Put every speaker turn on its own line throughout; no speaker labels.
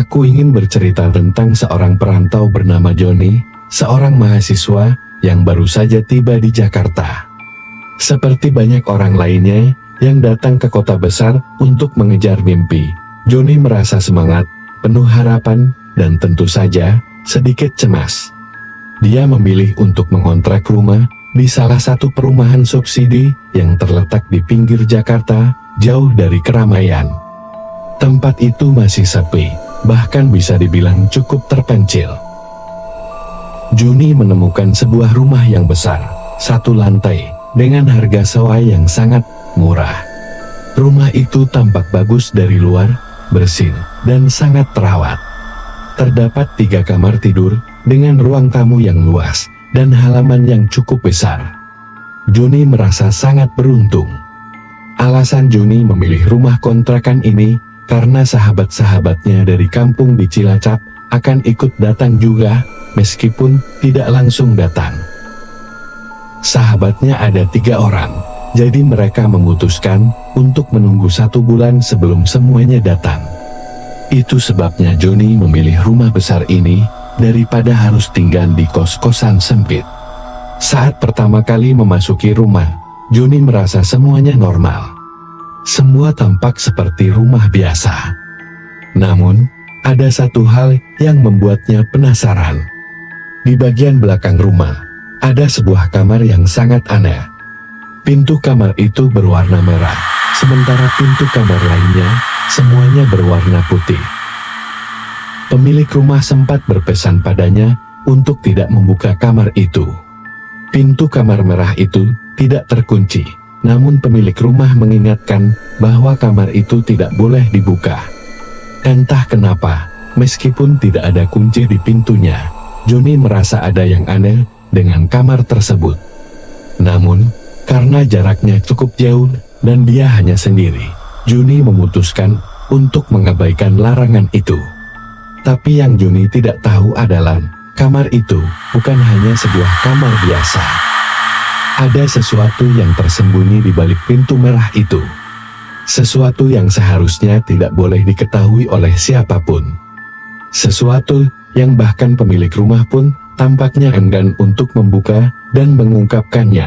Aku ingin bercerita tentang seorang perantau bernama Joni, seorang mahasiswa yang baru saja tiba di Jakarta. Seperti banyak orang lainnya yang datang ke kota besar untuk mengejar mimpi, Joni merasa semangat, penuh harapan, dan tentu saja sedikit cemas. Dia memilih untuk mengontrak rumah di salah satu perumahan subsidi yang terletak di pinggir Jakarta, jauh dari keramaian. Tempat itu masih sepi, bahkan bisa dibilang cukup terpencil. Joni menemukan sebuah rumah yang besar, satu lantai, dengan harga sewa yang sangat murah. Rumah itu tampak bagus dari luar, bersih, dan sangat terawat. Terdapat 3 kamar tidur, dengan ruang tamu yang luas, dan halaman yang cukup besar. Joni merasa sangat beruntung. Alasan Joni memilih rumah kontrakan ini, karena sahabat-sahabatnya dari kampung di Cilacap akan ikut datang juga, meskipun tidak langsung datang. Sahabatnya ada 3 orang, jadi mereka memutuskan untuk menunggu 1 bulan sebelum semuanya datang. Itu sebabnya Joni memilih rumah besar ini, daripada harus tinggal di kos-kosan sempit. Saat pertama kali memasuki rumah, Joni merasa semuanya normal. Semua tampak seperti rumah biasa. Namun, ada satu hal yang membuatnya penasaran. Di bagian belakang rumah, ada sebuah kamar yang sangat aneh. Pintu kamar itu berwarna merah, sementara pintu kamar lainnya, semuanya berwarna putih. Pemilik rumah sempat berpesan padanya untuk tidak membuka kamar itu. Pintu kamar merah itu tidak terkunci, namun pemilik rumah mengingatkan bahwa kamar itu tidak boleh dibuka. Entah kenapa, meskipun tidak ada kunci di pintunya, Joni merasa ada yang aneh dengan kamar tersebut. Namun, karena jaraknya cukup jauh dan dia hanya sendiri, Joni memutuskan untuk mengabaikan larangan itu. Tapi yang Joni tidak tahu adalah, kamar itu bukan hanya sebuah kamar biasa. Ada sesuatu yang tersembunyi di balik pintu merah itu. Sesuatu yang seharusnya tidak boleh diketahui oleh siapapun. Sesuatu yang bahkan pemilik rumah pun tampaknya enggan untuk membuka dan mengungkapkannya.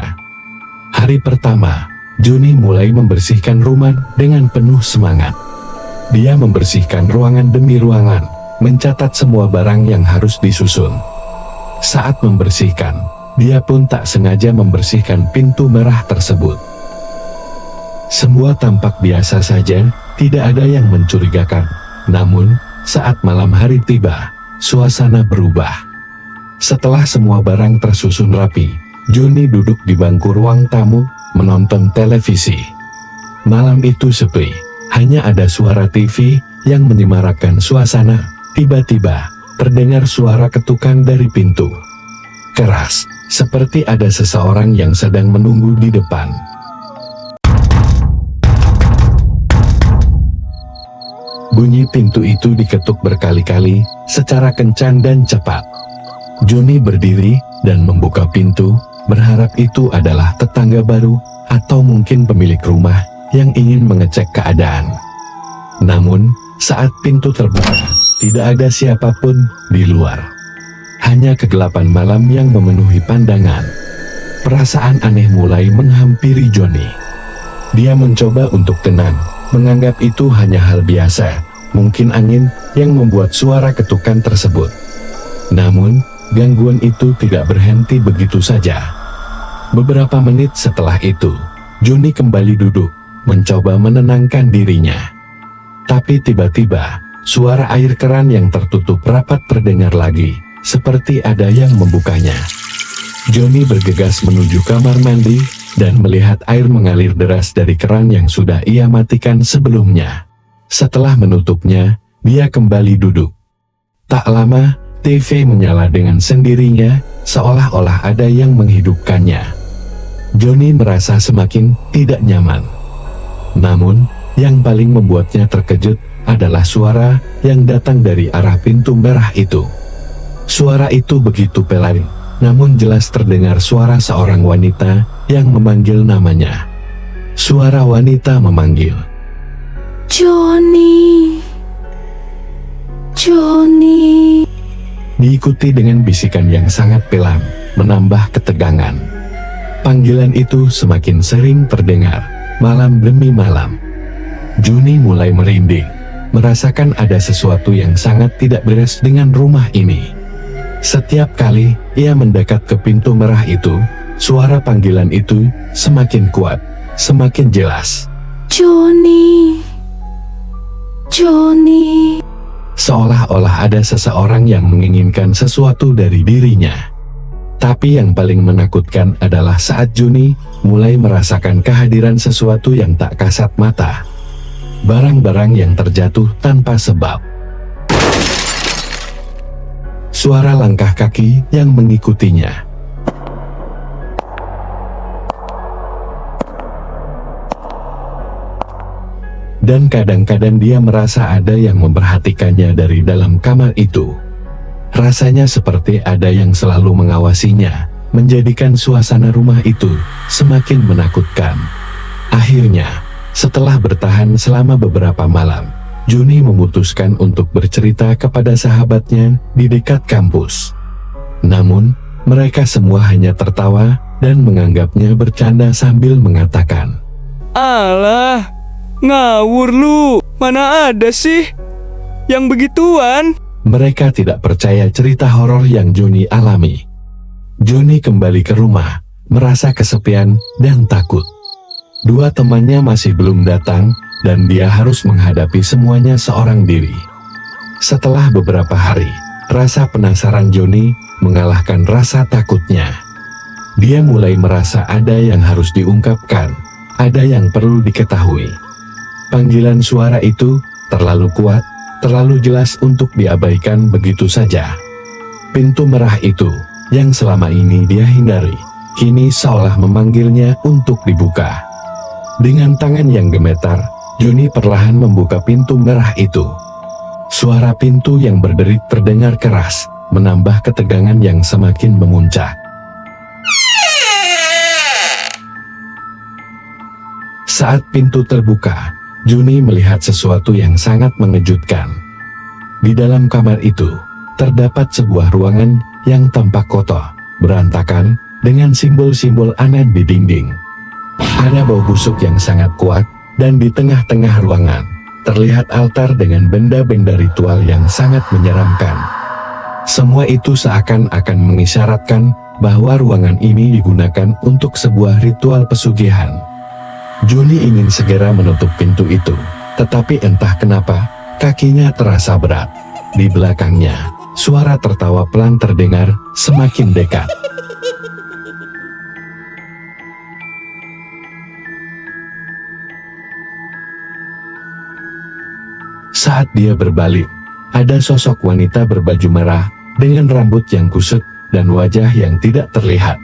Hari pertama, Joni mulai membersihkan rumah dengan penuh semangat. Dia membersihkan ruangan demi ruangan, mencatat semua barang yang harus disusun. Saat membersihkan, dia pun tak sengaja membersihkan pintu merah tersebut. Semua tampak biasa saja, tidak ada yang mencurigakan. Namun, saat malam hari tiba, suasana berubah. Setelah semua barang tersusun rapi, Joni duduk di bangku ruang tamu, menonton televisi. Malam itu sepi, hanya ada suara TV yang menyemarakkan suasana. Tiba-tiba, terdengar suara ketukan dari pintu. Keras, seperti ada seseorang yang sedang menunggu di depan. Bunyi pintu itu diketuk berkali-kali, secara kencang dan cepat. Joni berdiri dan membuka pintu, berharap itu adalah tetangga baru, atau mungkin pemilik rumah yang ingin mengecek keadaan. Namun, saat pintu terbuka, tidak ada siapapun di luar. Hanya kegelapan malam yang memenuhi pandangan. Perasaan aneh mulai menghampiri Joni. Dia mencoba untuk tenang, menganggap itu hanya hal biasa, mungkin angin yang membuat suara ketukan tersebut. Namun, gangguan itu tidak berhenti begitu saja. Beberapa menit setelah itu, Joni kembali duduk, mencoba menenangkan dirinya. Tapi tiba-tiba, suara air keran yang tertutup rapat terdengar lagi, seperti ada yang membukanya. Joni bergegas menuju kamar mandi, dan melihat air mengalir deras dari keran yang sudah ia matikan sebelumnya. Setelah menutupnya, dia kembali duduk. Tak lama, TV menyala dengan sendirinya, seolah-olah ada yang menghidupkannya. Joni merasa semakin tidak nyaman. Namun, yang paling membuatnya terkejut adalah suara yang datang dari arah pintu merah itu. Suara itu begitu pelan, namun jelas terdengar suara seorang wanita yang memanggil namanya. Suara wanita memanggil,
Joni. Johnny.
Diikuti dengan bisikan yang sangat pelan, menambah ketegangan. Panggilan itu semakin sering terdengar, malam demi malam. Johnny mulai merinding, merasakan ada sesuatu yang sangat tidak beres dengan rumah ini. Setiap kali ia mendekat ke pintu merah itu, suara panggilan itu semakin kuat, semakin jelas.
Johnny. Johnny.
Seolah-olah ada seseorang yang menginginkan sesuatu dari dirinya. Tapi yang paling menakutkan adalah saat Johnny mulai merasakan kehadiran sesuatu yang tak kasat mata. Barang-barang yang terjatuh tanpa sebab. Suara langkah kaki yang mengikutinya. Dan kadang-kadang dia merasa ada yang memperhatikannya dari dalam kamar itu. Rasanya seperti ada yang selalu mengawasinya, menjadikan suasana rumah itu semakin menakutkan. Akhirnya, setelah bertahan selama beberapa malam, Johnny memutuskan untuk bercerita kepada sahabatnya di dekat kampus. Namun, mereka semua hanya tertawa dan menganggapnya bercanda sambil mengatakan,
"Alah, ngawur lu, mana ada sih yang begituan?"
Mereka tidak percaya cerita horor yang Johnny alami. Johnny kembali ke rumah, merasa kesepian dan takut. Dua temannya masih belum datang, dan dia harus menghadapi semuanya seorang diri. Setelah beberapa hari, rasa penasaran Johnny mengalahkan rasa takutnya. Dia mulai merasa ada yang harus diungkapkan, ada yang perlu diketahui. Panggilan suara itu terlalu kuat, terlalu jelas untuk diabaikan begitu saja. Pintu merah itu, yang selama ini dia hindari, kini seolah memanggilnya untuk dibuka. Dengan tangan yang gemetar, Johnny perlahan membuka pintu merah itu. Suara pintu yang berderit terdengar keras, menambah ketegangan yang semakin memuncak. Saat pintu terbuka, Johnny melihat sesuatu yang sangat mengejutkan. Di dalam kamar itu, terdapat sebuah ruangan yang tampak kotor, berantakan, dengan simbol-simbol aneh di dinding. Ada bau busuk yang sangat kuat, dan di tengah-tengah ruangan, terlihat altar dengan benda-benda ritual yang sangat menyeramkan. Semua itu seakan-akan mengisyaratkan bahwa ruangan ini digunakan untuk sebuah ritual pesugihan. Johnny ingin segera menutup pintu itu, tetapi entah kenapa, kakinya terasa berat. Di belakangnya, suara tertawa pelan terdengar, semakin dekat. Saat dia berbalik, ada sosok wanita berbaju merah, dengan rambut yang kusut, dan wajah yang tidak terlihat.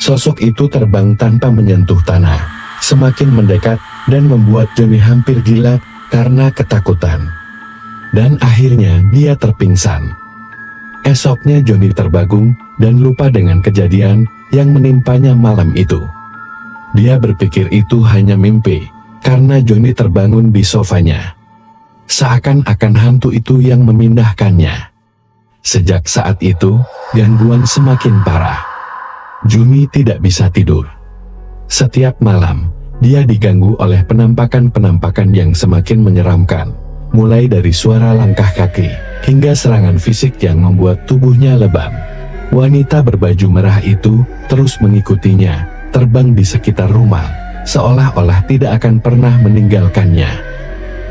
Sosok itu terbang tanpa menyentuh tanah, semakin mendekat, dan membuat Johnny hampir gila karena ketakutan. Dan akhirnya dia terpingsan. Esoknya Johnny terbangun dan lupa dengan kejadian yang menimpanya malam itu. Dia berpikir itu hanya mimpi, karena Johnny terbangun di sofanya. Seakan-akan hantu itu yang memindahkannya. Sejak saat itu, gangguan semakin parah. Johnny tidak bisa tidur. Setiap malam, dia diganggu oleh penampakan-penampakan yang semakin menyeramkan, mulai dari suara langkah kaki, hingga serangan fisik yang membuat tubuhnya lebam. Wanita berbaju merah itu terus mengikutinya, terbang di sekitar rumah, seolah-olah tidak akan pernah meninggalkannya.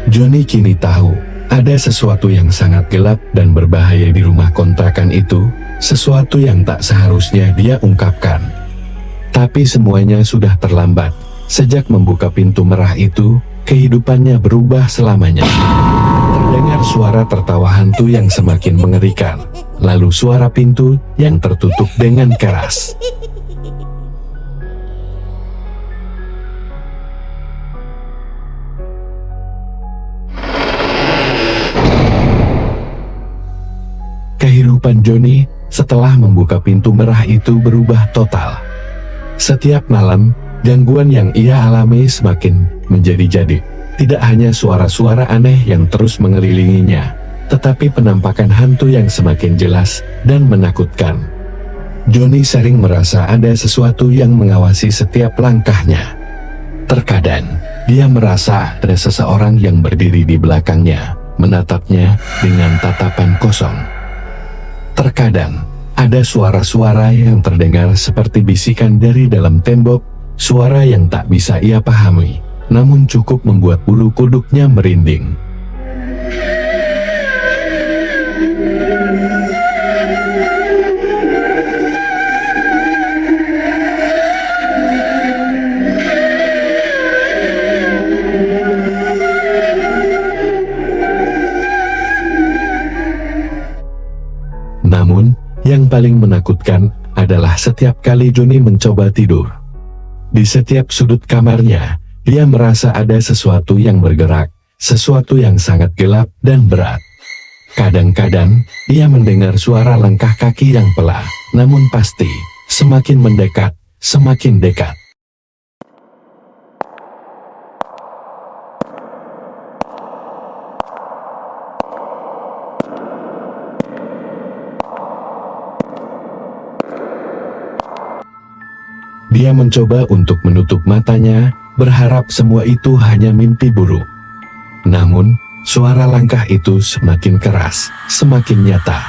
Johnny kini tahu, ada sesuatu yang sangat gelap dan berbahaya di rumah kontrakan itu, sesuatu yang tak seharusnya dia ungkapkan. Tapi semuanya sudah terlambat. Sejak membuka pintu merah itu, kehidupannya berubah selamanya. Terdengar suara tertawa hantu yang semakin mengerikan, lalu suara pintu yang tertutup dengan keras. Kehidupan Johnny setelah membuka pintu merah itu berubah total. Setiap malam, gangguan yang ia alami semakin menjadi-jadi. Tidak hanya suara-suara aneh yang terus mengelilinginya, tetapi penampakan hantu yang semakin jelas dan menakutkan. Johnny sering merasa ada sesuatu yang mengawasi setiap langkahnya. Terkadang, dia merasa ada seseorang yang berdiri di belakangnya, menatapnya dengan tatapan kosong. Terkadang, ada suara-suara yang terdengar seperti bisikan dari dalam tembok, suara yang tak bisa ia pahami, namun cukup membuat bulu kuduknya merinding. Namun, yang paling menakutkan adalah setiap kali Johnny mencoba tidur. Di setiap sudut kamarnya, dia merasa ada sesuatu yang bergerak, sesuatu yang sangat gelap dan berat. Kadang-kadang, ia mendengar suara langkah kaki yang pelan, namun pasti, semakin mendekat, semakin dekat. Dia mencoba untuk menutup matanya, berharap semua itu hanya mimpi buruk. Namun, suara langkah itu semakin keras, semakin nyata.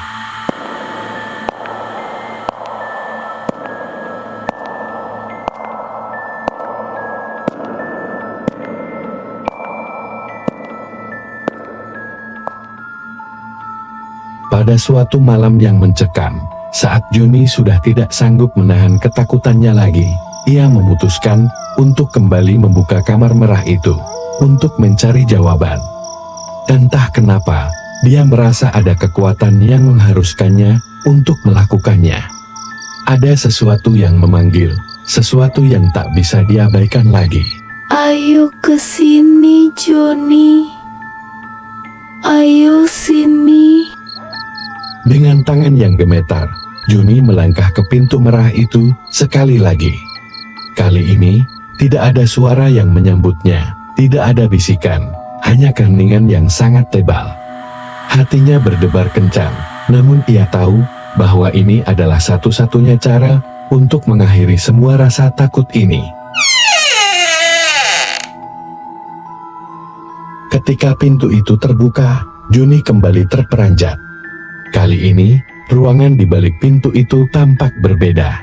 Pada suatu malam yang mencekam, saat Johnny sudah tidak sanggup menahan ketakutannya lagi, ia memutuskan untuk kembali membuka kamar merah itu, untuk mencari jawaban. Entah kenapa, dia merasa ada kekuatan yang mengharuskannya untuk melakukannya. Ada sesuatu yang memanggil, sesuatu yang tak bisa diabaikan lagi.
Ayo ke sini, Johnny. Ayo sini.
Dengan tangan yang gemetar, Johnny melangkah ke pintu merah itu sekali lagi. Kali ini, tidak ada suara yang menyambutnya, tidak ada bisikan, hanya keheningan yang sangat tebal. Hatinya berdebar kencang, namun ia tahu bahwa ini adalah satu-satunya cara untuk mengakhiri semua rasa takut ini. Ketika pintu itu terbuka, Johnny kembali terperanjat. Kali ini, ruangan di balik pintu itu tampak berbeda.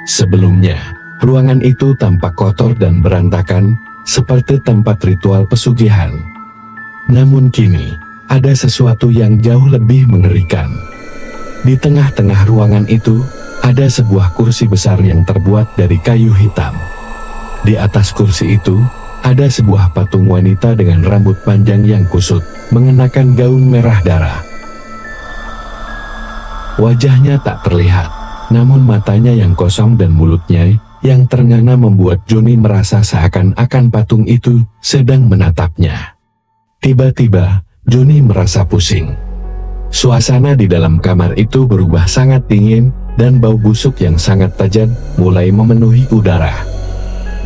Sebelumnya, ruangan itu tampak kotor dan berantakan, seperti tempat ritual pesugihan. Namun kini, ada sesuatu yang jauh lebih mengerikan. Di tengah-tengah ruangan itu, ada sebuah kursi besar yang terbuat dari kayu hitam. Di atas kursi itu, ada sebuah patung wanita dengan rambut panjang yang kusut, mengenakan gaun merah darah. Wajahnya tak terlihat, namun matanya yang kosong dan mulutnya yang ternganga membuat Johnny merasa seakan-akan patung itu sedang menatapnya. Tiba-tiba, Johnny merasa pusing. Suasana di dalam kamar itu berubah sangat dingin, dan bau busuk yang sangat tajam mulai memenuhi udara.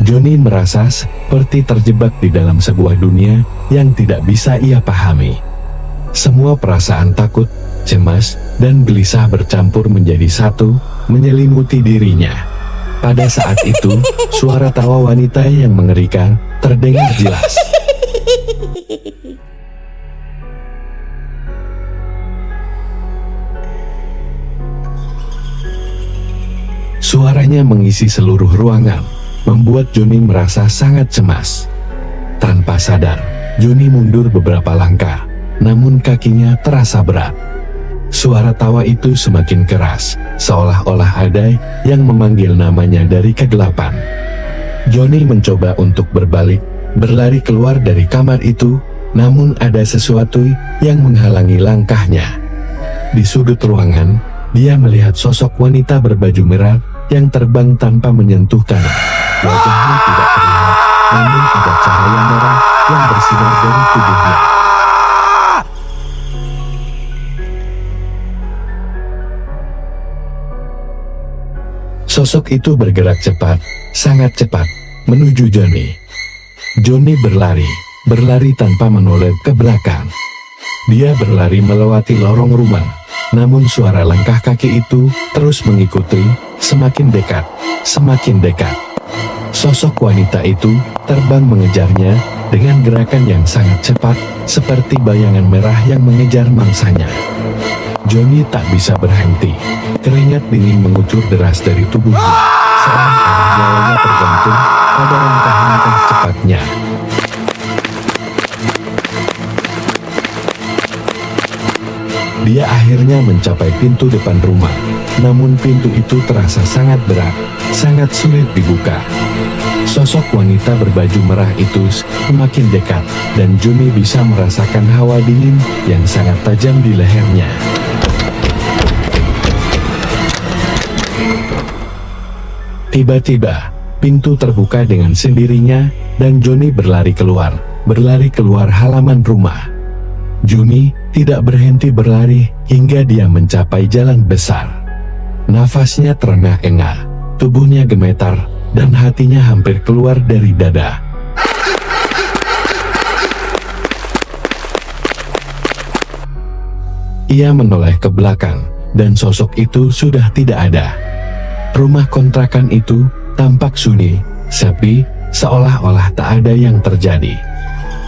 Johnny merasa seperti terjebak di dalam sebuah dunia yang tidak bisa ia pahami. Semua perasaan takut, cemas, dan gelisah bercampur menjadi satu, menyelimuti dirinya. Pada saat itu, suara tawa wanita yang mengerikan terdengar jelas. Suaranya mengisi seluruh ruangan, membuat Johnny merasa sangat cemas. Tanpa sadar, Johnny mundur beberapa langkah, namun kakinya terasa berat. Suara tawa itu semakin keras, seolah-olah ada yang memanggil namanya dari kegelapan. Johnny mencoba untuk berbalik, berlari keluar dari kamar itu, namun ada sesuatu yang menghalangi langkahnya. Di sudut ruangan, dia melihat sosok wanita berbaju merah yang terbang tanpa menyentuh tanah. Wajahnya tidak terlihat, namun ada cahaya merah yang bersinar dari tubuhnya. Sosok itu bergerak cepat, sangat cepat, menuju Johnny. Johnny berlari tanpa menoleh ke belakang. Dia berlari melewati lorong rumah. Namun suara langkah kaki itu terus mengikuti, semakin dekat, semakin dekat. Sosok wanita itu terbang mengejarnya dengan gerakan yang sangat cepat, seperti bayangan merah yang mengejar mangsanya. Johnny tak bisa berhenti. Keringat dingin mengucur deras dari tubuhnya. Seorang arah nyawanya tergantung pada langkah-langkah cepatnya. Dia akhirnya mencapai pintu depan rumah. Namun pintu itu terasa sangat berat, sangat sulit dibuka. Sosok wanita berbaju merah itu semakin dekat, dan Johnny bisa merasakan hawa dingin yang sangat tajam di lehernya. Tiba-tiba, pintu terbuka dengan sendirinya, dan Johnny berlari keluar halaman rumah. Johnny tidak berhenti berlari hingga dia mencapai jalan besar. Nafasnya terengah-engah, tubuhnya gemetar, dan hatinya hampir keluar dari dada. Ia menoleh ke belakang, dan sosok itu sudah tidak ada. Rumah kontrakan itu tampak sunyi, sepi, seolah-olah tak ada yang terjadi.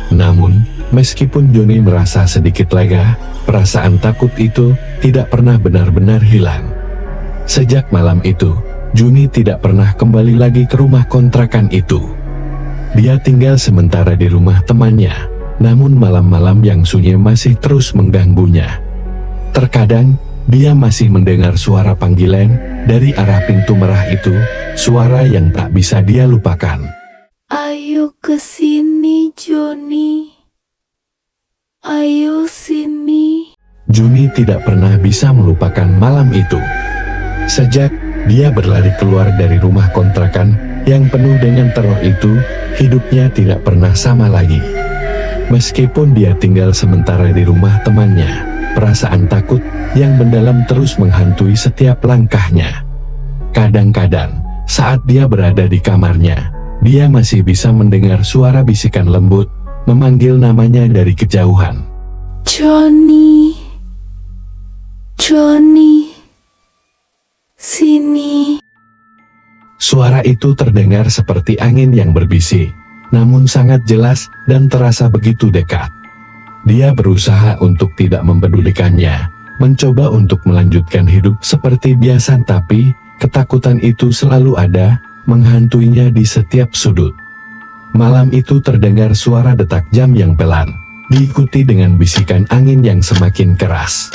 Namun, meskipun Johnny merasa sedikit lega, perasaan takut itu tidak pernah benar-benar hilang. Sejak malam itu, Johnny tidak pernah kembali lagi ke rumah kontrakan itu. Dia tinggal sementara di rumah temannya, namun malam-malam yang sunyi masih terus mengganggunya. Terkadang, dia masih mendengar suara panggilan dari arah pintu merah itu, suara yang tak bisa dia lupakan.
Ayo ke sini, Johnny. Ayo sini.
Johnny tidak pernah bisa melupakan malam itu. Sejak dia berlari keluar dari rumah kontrakan yang penuh dengan teror itu, hidupnya tidak pernah sama lagi. Meskipun dia tinggal sementara di rumah temannya, perasaan takut yang mendalam terus menghantui setiap langkahnya. Kadang-kadang, saat dia berada di kamarnya, dia masih bisa mendengar suara bisikan lembut, memanggil namanya dari kejauhan.
Johnny. Johnny. Sini.
Suara itu terdengar seperti angin yang berbisik, namun sangat jelas dan terasa begitu dekat. Dia berusaha untuk tidak mempedulikannya, mencoba untuk melanjutkan hidup seperti biasa, tapi ketakutan itu selalu ada, menghantuinya di setiap sudut. Malam itu terdengar suara detak jam yang pelan, diikuti dengan bisikan angin yang semakin keras.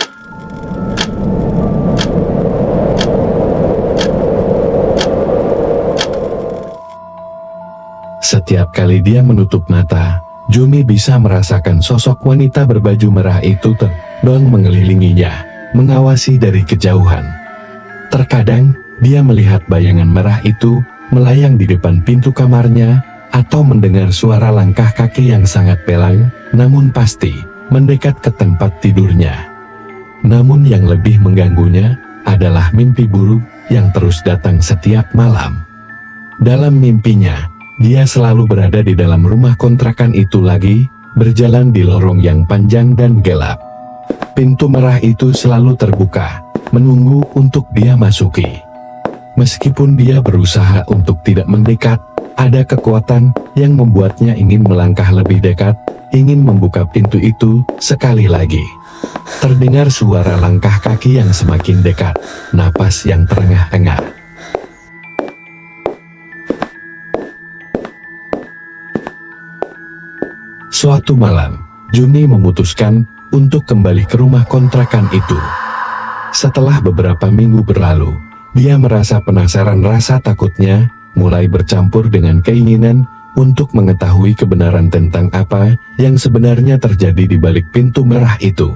Setiap kali dia menutup mata, Johnny bisa merasakan sosok wanita berbaju merah itu terbang mengelilinginya, mengawasi dari kejauhan. Terkadang, dia melihat bayangan merah itu melayang di depan pintu kamarnya, atau mendengar suara langkah kaki yang sangat pelan, namun pasti, mendekat ke tempat tidurnya. Namun yang lebih mengganggunya, adalah mimpi buruk yang terus datang setiap malam. Dalam mimpinya, dia selalu berada di dalam rumah kontrakan itu lagi, berjalan di lorong yang panjang dan gelap. Pintu merah itu selalu terbuka, menunggu untuk dia masuki. Meskipun dia berusaha untuk tidak mendekat, ada kekuatan yang membuatnya ingin melangkah lebih dekat, ingin membuka pintu itu sekali lagi. Terdengar suara langkah kaki yang semakin dekat, napas yang terengah-engah. Suatu malam, Johnny memutuskan untuk kembali ke rumah kontrakan itu. Setelah beberapa minggu berlalu, dia merasa penasaran, rasa takutnya mulai bercampur dengan keinginan untuk mengetahui kebenaran tentang apa yang sebenarnya terjadi di balik pintu merah itu.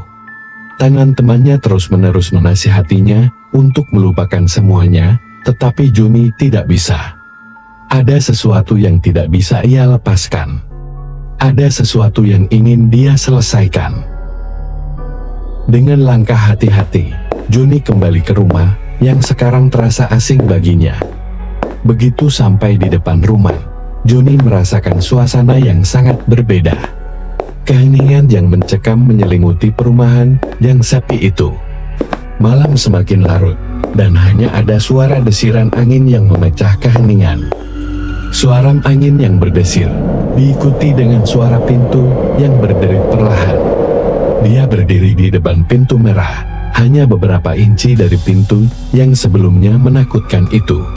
Tangan temannya terus-menerus menasihatinya untuk melupakan semuanya, tetapi Johnny tidak bisa. Ada sesuatu yang tidak bisa ia lepaskan. Ada sesuatu yang ingin dia selesaikan. Dengan langkah hati-hati, Johnny kembali ke rumah yang sekarang terasa asing baginya. Begitu sampai di depan rumah, Johnny merasakan suasana yang sangat berbeda. Keheningan yang mencekam menyelimuti perumahan yang sepi itu. Malam semakin larut, dan hanya ada suara desiran angin yang memecah keheningan. Suara angin yang berdesir, diikuti dengan suara pintu yang berderit perlahan. Dia berdiri di depan pintu merah, hanya beberapa inci dari pintu yang sebelumnya menakutkan itu.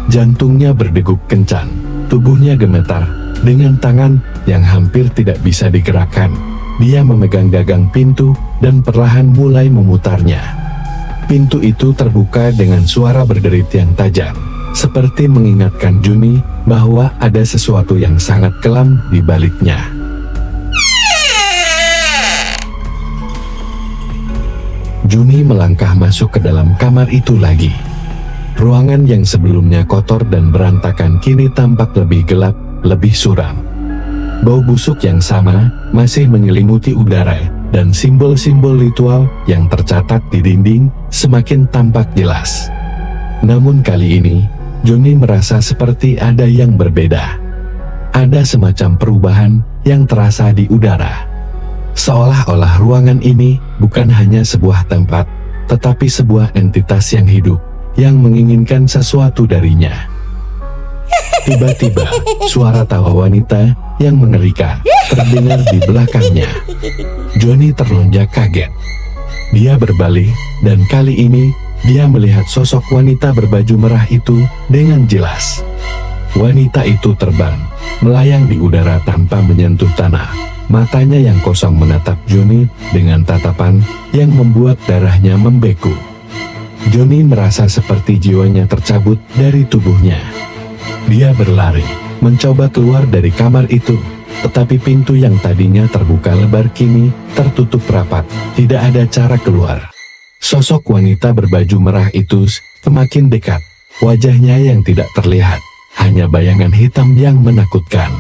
Jantungnya berdegup kencang, tubuhnya gemetar, dengan tangan yang hampir tidak bisa digerakkan. Dia memegang gagang pintu dan perlahan mulai memutarnya. Pintu itu terbuka dengan suara berderit yang tajam, seperti mengingatkan Juni bahwa ada sesuatu yang sangat kelam di baliknya. Juni melangkah masuk ke dalam kamar itu lagi. Ruangan yang sebelumnya kotor dan berantakan kini tampak lebih gelap, lebih suram. Bau busuk yang sama masih menyelimuti udara, dan simbol-simbol ritual yang tercatat di dinding semakin tampak jelas. Namun kali ini, Joni merasa seperti ada yang berbeda. Ada semacam perubahan yang terasa di udara. Seolah-olah ruangan ini bukan hanya sebuah tempat, tetapi sebuah entitas yang hidup, yang menginginkan sesuatu darinya. Tiba-tiba, suara tawa wanita yang mengerikan terdengar di belakangnya. Joni terlonjak kaget. Dia berbalik, dan kali ini dia melihat sosok wanita berbaju merah itu dengan jelas. Wanita itu terbang, melayang di udara tanpa menyentuh tanah. Matanya yang kosong menatap Joni dengan tatapan yang membuat darahnya membeku. Joni merasa seperti jiwanya tercabut dari tubuhnya. Dia berlari, mencoba keluar dari kamar itu, tetapi pintu yang tadinya terbuka lebar kini tertutup rapat, tidak ada cara keluar. Sosok wanita berbaju merah itu semakin dekat, wajahnya yang tidak terlihat, hanya bayangan hitam yang menakutkan.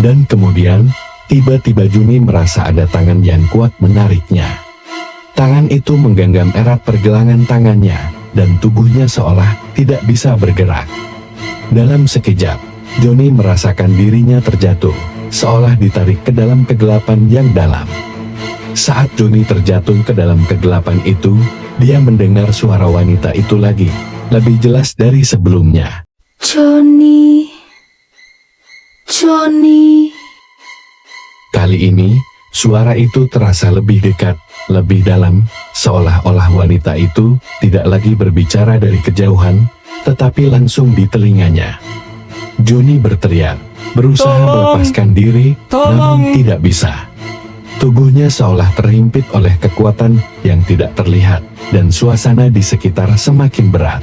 Dan kemudian, tiba-tiba Juni merasa ada tangan yang kuat menariknya. Tangan itu menggenggam erat pergelangan tangannya, dan tubuhnya seolah tidak bisa bergerak. Dalam sekejap, Joni merasakan dirinya terjatuh, seolah ditarik ke dalam kegelapan yang dalam. Saat Joni terjatuh ke dalam kegelapan itu, dia mendengar suara wanita itu lagi, lebih jelas dari sebelumnya.
Joni.
Kali ini, suara itu terasa lebih dekat, lebih dalam, seolah-olah wanita itu tidak lagi berbicara dari kejauhan, tetapi langsung di telinganya. Joni berteriak, berusaha
Tolong!
melepaskan diri, namun
Tolong!
tidak bisa. Tubuhnya seolah terhimpit oleh kekuatan yang tidak terlihat, dan suasana di sekitar semakin berat.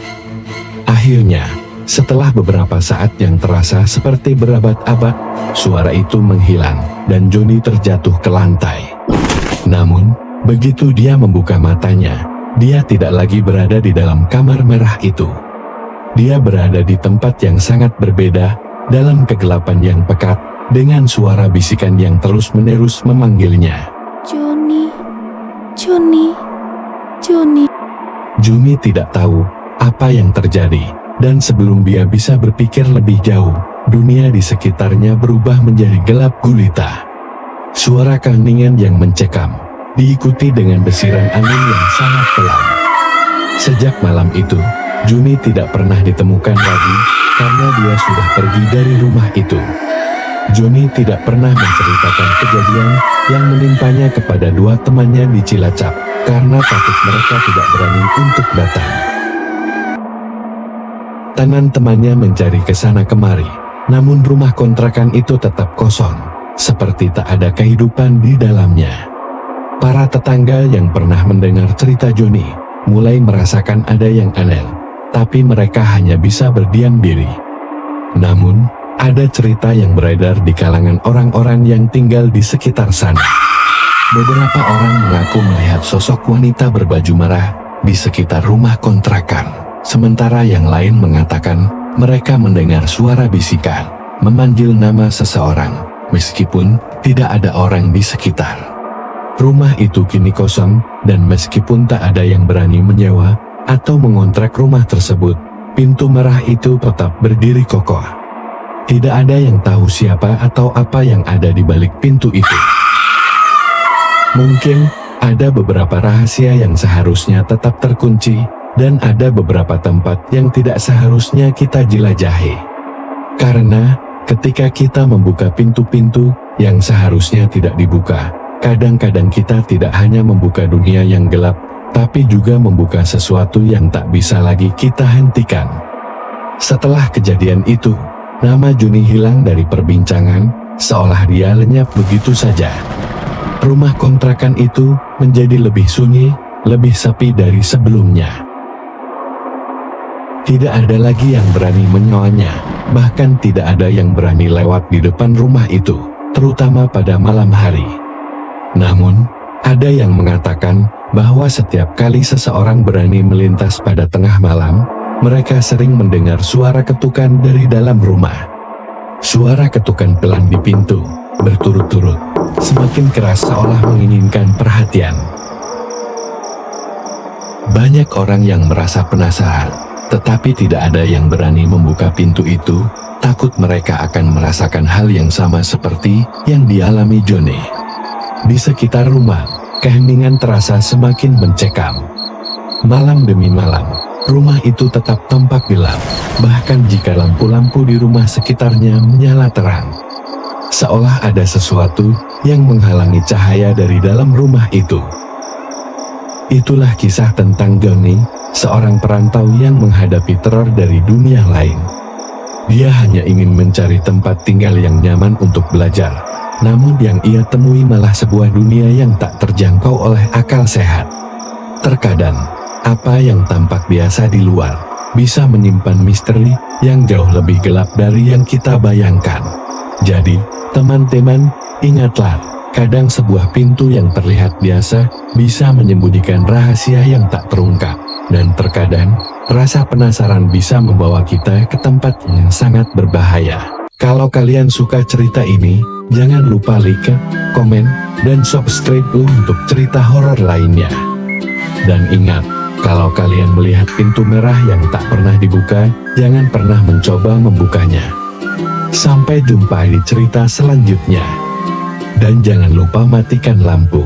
Akhirnya, setelah beberapa saat yang terasa seperti berabad-abad, suara itu menghilang, dan Joni terjatuh ke lantai. Namun, begitu dia membuka matanya, dia tidak lagi berada di dalam kamar merah itu. Dia berada di tempat yang sangat berbeda, dalam kegelapan yang pekat, dengan suara bisikan yang terus-menerus memanggilnya.
Joni.
Juni tidak tahu apa yang terjadi, dan sebelum dia bisa berpikir lebih jauh, dunia di sekitarnya berubah menjadi gelap gulita. Suara keheningan yang mencekam, diikuti dengan desiran angin yang sangat pelan. Sejak malam itu, Juni tidak pernah ditemukan lagi, karena dia sudah pergi dari rumah itu. Joni tidak pernah menceritakan kejadian yang menimpanya kepada dua temannya di Cilacap, karena takut mereka tidak berani untuk datang. Teman-temannya mencari ke sana kemari, namun rumah kontrakan itu tetap kosong, seperti tak ada kehidupan di dalamnya. Para tetangga yang pernah mendengar cerita Joni, mulai merasakan ada yang aneh, tapi mereka hanya bisa berdiam diri. Namun, ada cerita yang beredar di kalangan orang-orang yang tinggal di sekitar sana. Beberapa orang mengaku melihat sosok wanita berbaju merah di sekitar rumah kontrakan, sementara yang lain mengatakan mereka mendengar suara bisikan, memanggil nama seseorang, meskipun tidak ada orang di sekitar. Rumah itu kini kosong, dan meskipun tak ada yang berani menyewa atau mengontrak rumah tersebut, pintu merah itu tetap berdiri kokoh. Tidak ada yang tahu siapa atau apa yang ada di balik pintu itu. Mungkin ada beberapa rahasia yang seharusnya tetap terkunci, dan ada beberapa tempat yang tidak seharusnya kita jelajahi. Karena ketika kita membuka pintu-pintu yang seharusnya tidak dibuka, kadang-kadang kita tidak hanya membuka dunia yang gelap, tapi juga membuka sesuatu yang tak bisa lagi kita hentikan. Setelah kejadian itu, nama Joni hilang dari perbincangan, seolah dia lenyap begitu saja. Rumah kontrakan itu menjadi lebih sunyi, lebih sepi dari sebelumnya. Tidak ada lagi yang berani menyawanya, bahkan tidak ada yang berani lewat di depan rumah itu, terutama pada malam hari. Namun, ada yang mengatakan bahwa setiap kali seseorang berani melintas pada tengah malam, mereka sering mendengar suara ketukan dari dalam rumah. Suara ketukan pelan di pintu, berturut-turut, semakin keras seolah menginginkan perhatian. Banyak orang yang merasa penasaran, tetapi tidak ada yang berani membuka pintu itu, takut mereka akan merasakan hal yang sama seperti yang dialami Joni. Di sekitar rumah, keheningan terasa semakin mencekam. Malam demi malam, rumah itu tetap tampak gelap, bahkan jika lampu-lampu di rumah sekitarnya menyala terang. Seolah ada sesuatu yang menghalangi cahaya dari dalam rumah itu. Itulah kisah tentang Joni, seorang perantau yang menghadapi teror dari dunia lain. Dia hanya ingin mencari tempat tinggal yang nyaman untuk belajar, namun yang ia temui malah sebuah dunia yang tak terjangkau oleh akal sehat. Terkadang, apa yang tampak biasa di luar, bisa menyimpan misteri yang jauh lebih gelap dari yang kita bayangkan. Jadi, teman-teman, ingatlah, kadang sebuah pintu yang terlihat biasa, bisa menyembunyikan rahasia yang tak terungkap. Dan terkadang, rasa penasaran bisa membawa kita ke tempat yang sangat berbahaya. Kalau kalian suka cerita ini, jangan lupa like, komen, dan subscribe untuk cerita horor lainnya. Dan ingat, kalau kalian melihat pintu merah yang tak pernah dibuka, jangan pernah mencoba membukanya. Sampai jumpa di cerita selanjutnya. Dan jangan lupa matikan lampu.